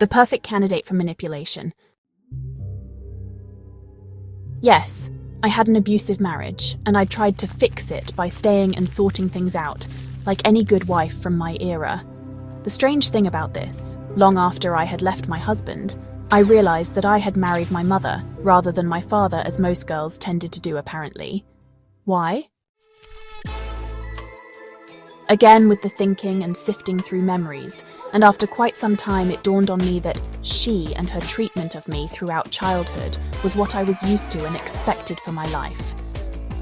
The perfect candidate for manipulation. Yes, I had an abusive marriage, and I tried to fix it by staying and sorting things out, like any good wife from my era. The strange thing about this, long after I had left my husband, I realized that I had married my mother rather than my father, as most girls tended to do apparently. Why? Again with the thinking and sifting through memories, and after quite some time it dawned on me that she and her treatment of me throughout childhood was what I was used to and expected for my life.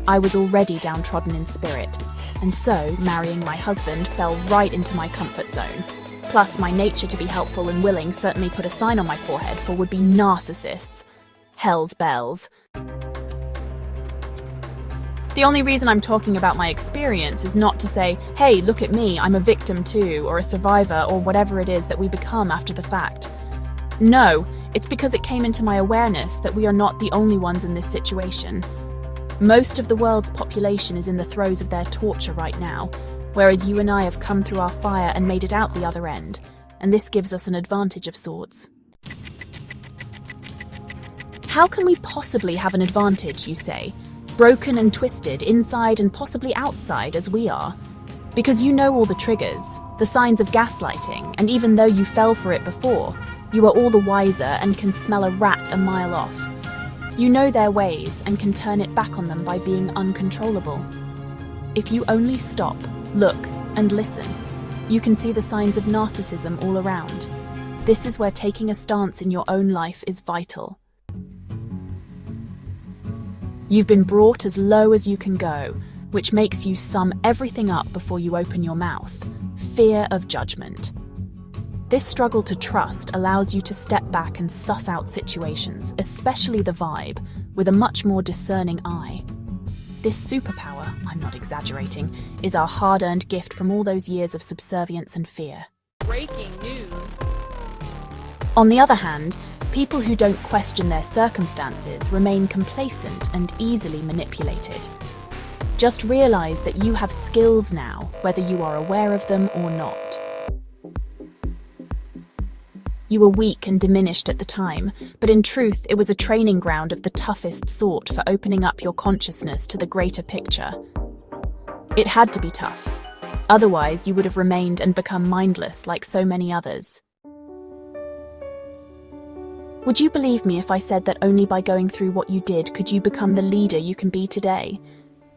I was already downtrodden in spirit, and so marrying my husband fell right into my comfort zone. Plus, my nature to be helpful and willing certainly put a sign on my forehead for would-be narcissists. Hell's bells. The only reason I'm talking about my experience is not to say, hey, look at me, I'm a victim too, or a survivor, or whatever it is that we become after the fact. No, it's because it came into my awareness that we are not the only ones in this situation. Most of the world's population is in the throes of their torture right now, whereas you and I have come through our fire and made it out the other end, and this gives us an advantage of sorts. How can we possibly have an advantage, you say? Broken and twisted inside and possibly outside as we are. Because you know all the triggers, the signs of gaslighting, and even though you fell for it before, you are all the wiser and can smell a rat a mile off. You know their ways and can turn it back on them by being uncontrollable. If you only stop, look, and listen, you can see the signs of narcissism all around. This is where taking a stance in your own life is vital. You've been brought as low as you can go, which makes you sum everything up before you open your mouth. Fear of judgment. This struggle to trust allows you to step back and suss out situations, especially the vibe, with a much more discerning eye. This superpower, I'm not exaggerating, is our hard-earned gift from all those years of subservience and fear. Breaking news. On the other hand, people who don't question their circumstances remain complacent and easily manipulated. Just realize that you have skills now, whether you are aware of them or not. You were weak and diminished at the time, but in truth it was a training ground of the toughest sort for opening up your consciousness to the greater picture. It had to be tough. Otherwise, you would have remained and become mindless like so many others. Would you believe me if I said that only by going through what you did could you become the leader you can be today?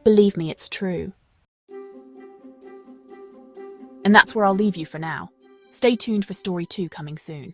Believe me, it's true. And that's where I'll leave you for now. Stay tuned for story 2 coming soon.